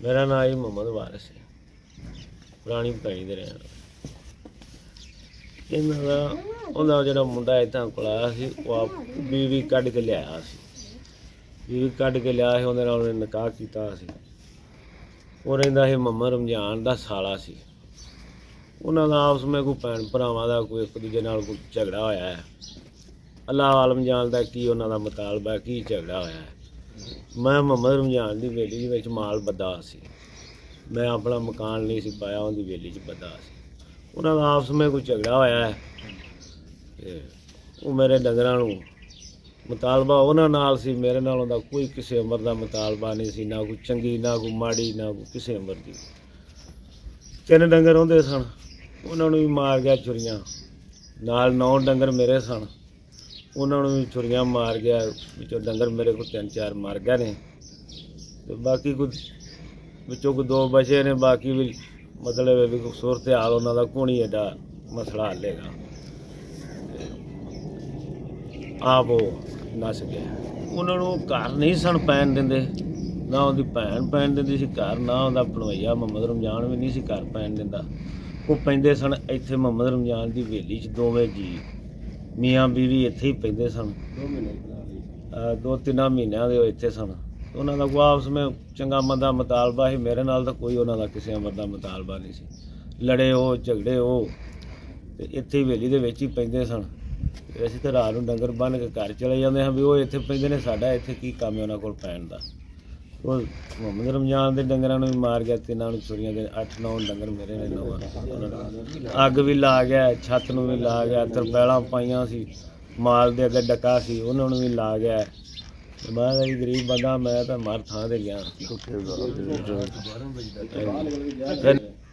मेरा नाम जी मोहम्मद वारिस है, पुरानी पैड़ी दे रहने वाला। जो मुंडा इतना को आया बीवी कढ़ के लिया, बीवी कढ़ के लिया, उन्हें निकाह किया। वो रहा है मोहम्मद रमजान का साला सी। उन्होंने आपस में कोई भैन भरावां दा कोई एक दूजे नाल कोई झगड़ा होया है। अल्लाह आलम जानदा की उन्हां दा मुतालबा की झगड़ा होया है। मैं मोहम्मद रमजान की वेली विच माल बदा सी, मैं अपना मकान नहीं सी पाया, उनकी वेली च बदा सी। उन्हां दा आपस में कोई झगड़ा होया है ते वो मेरे डंगरां नूं मुतालबा उन्हां नाल सी, मेरे नाल उहदा कोई किसी उम्र का मुतालबा नहीं सी, ना कोई चंगी ना कोई माड़ी ना कोई किसी उम्र की। 3 डंगर होंदे सन, उन्होंने भी मार गया छुरियां, नाल 9 डंगर मेरे सन, उन्होंने भी छुरियां मार गया। विचों डंगर मेरे को 3-4 मार गए ने, तो बाकी कुछ विचों को 2 बचे ने। बाकी भी मतलब भी सूरत हाल उन्होंने कौन ही एडा मसला हलेगा। आप वो नस गया, उन्होंने घर नहीं सन पैन देंदे, ना उनकी भैन पैन देंदी सी घर, ना उनका भणवैया मोहम्मद रमजान भी नहीं सी घर पैन दिंदा। वो पैंदे सन इत्थे मोहम्मद रमजान की वेली च, दोवें जी मियाँ बीवी इत्थे ही पैंदे सन। 2-3 महीनों के इत्थे सन। उन्हों का कोई आपस में चंगा मंदा मुतालबा ही, मेरे नाल तो कोई उन्हों का किसी उम्र का मुतालबा नहीं सी। लड़े हो झगड़े हो तो इत्थे ही वेली दे विच ही पैंदे सन। असीं तो रात नूं डंगर बन के घर चले जाते हैं भी वो इत्थे पैंदे ने, साडा इत्थे की काम है उन्हां कोल पैण दा। वो मोहम्मद रमजान के डंगरां नूं भी मार गया, 3 छुरियां दे 8-9 डंगर मेरे ने 9। अग भी ला गया, छत नूं भी ला गया, तरपैलां पाइयां सी, माल दे अगे डका सी उन्होंने भी ला गया। मैं जी गरीब बंदा, मैं तो मर थां ते गया।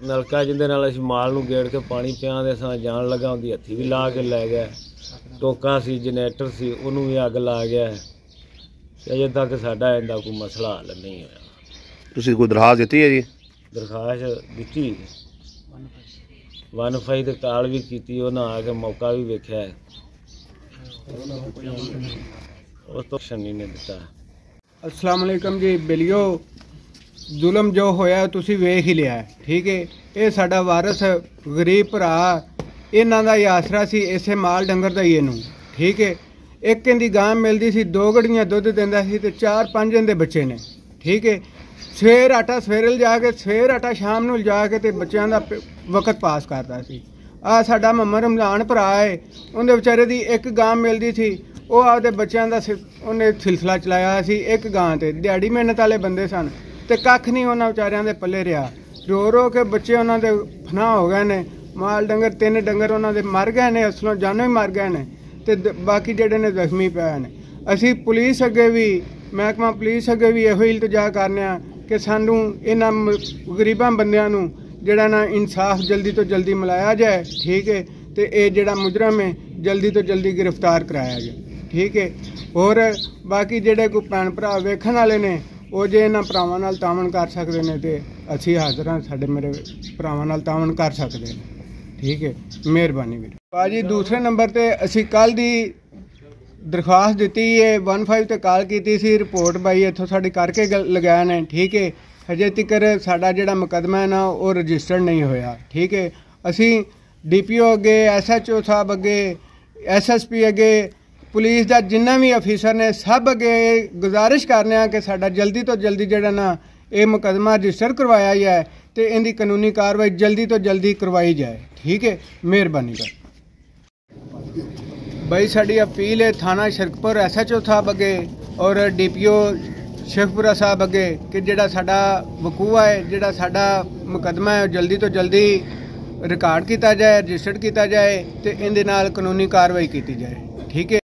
नलका जिंदे नाल असीं माल नूं गेड़ के पानी पियांदे सां, जान लगा उहदी हत्थी भी ला के लै गया। टोका सी, जनरेटर सी, उहनूं भी अग ला गया। अजे तक साडा इहदा कोई मसला हल नहीं होया। तुसीं कोई दरखास्त दित्ती है जी? दरखास्त दित्ती, 1 ते काल भी कीती, उन्हां आके मौका भी वेख्या है, उस तो शनी ने दिता। अस्सलाम वालेकुम जी। बिलियो जुलम जो होया तुसी वेख ही लिया है, ठीक है। ये साडा वारस गरीब भरा, इन्हां दा ही आसरा सी, इसे माल डंगर दा ही इहनूं, ठीक है। एक इहदी गां मिलदी सी, 2 गड़ियां दुध दिंदा सी ते 4-5 इहदे बच्चे ने, ठीक है। सवेर आटा सवेरे जाके, सवेर आटा शाम नूं जाके ते बच्चों दा वक्त पास करदा सी। आ साडा मोहम्मद रमजान भरा है, उहदे बेचारे दी एक गां मिलदी सी, वो आपदे बच्चों का उन्हें सिलसिला चलाया सी। एक गां ते दिहाड़ी मेहनत वाले बंदे सन ते कख नहीं उन्होंने बेचारियां दे पल्ले रहा। रो रो के बच्चे उन्होंने फनाह हो गए ने, माल डंगर 3 डंगर उन्होंने मर गए ने, असलों जानों ही मर गए ने, ते बाकी जेडे ने जख्मी पे ने। असी पुलिस अगे भी, महकमा पुलिस अगे भी इहो इल्तजा करने कि सानू इन्हां गरीबां बंदियां नूं जेड़ा ना इंसाफ जल्दी तो जल्दी मिलाया जाए, ठीक है। तो ये जेड़ा मुजरम है जल्दी तो जल्दी गिरफ्तार कराया जाए, ठीक है। और बाकी जेडे कोई भैन भरा वेखण वाले ने, वो जे इन्हां भरावां नाल तावन कर सकते हैं तो असीं हाज़र हाँ, साडे मेरे भरावां नाल तावन कर सकते हैं, ठीक है। मेहरबानी वीर भाजी। दूसरे नंबर ते असीं कल दी दरखास्त दित्ती है, 15 ते कॉल कीती सी, रिपोर्ट बाई इत्थों साडी करके लगाए ने, ठीक है। हजे तक साडा जिहड़ा मुकदमा है ना वो रजिस्टर्ड नहीं होया, ठीक है। असीं DPO अगे, SHO साहब अगे, SSP अगे, पुलिस का जिन्ना भी अफिसर ने सब अगे गुजारिश करने कि साडा जल्दी तो जल्दी जिहड़ा ना ये मुकदमा रजिस्टर करवाया जाए तो इनकी कानूनी कार्रवाई जल्दी तो जल्दी करवाई जाए, ठीक है। मेहरबानी कर भाई। साड़ी अपील है थाना शिरकपुर SHO साहब अगे और DPO शेखपुरा साहब अगे कि जिहड़ा साडा वकूआ है, जिहड़ा साडा मुकदमा है जल्दी तो जल्दी रिकॉर्ड किया जाए, रजिस्टर्ड किया जाए तो इहदे नाल कानूनी कार्रवाई की जाए, ठीक है।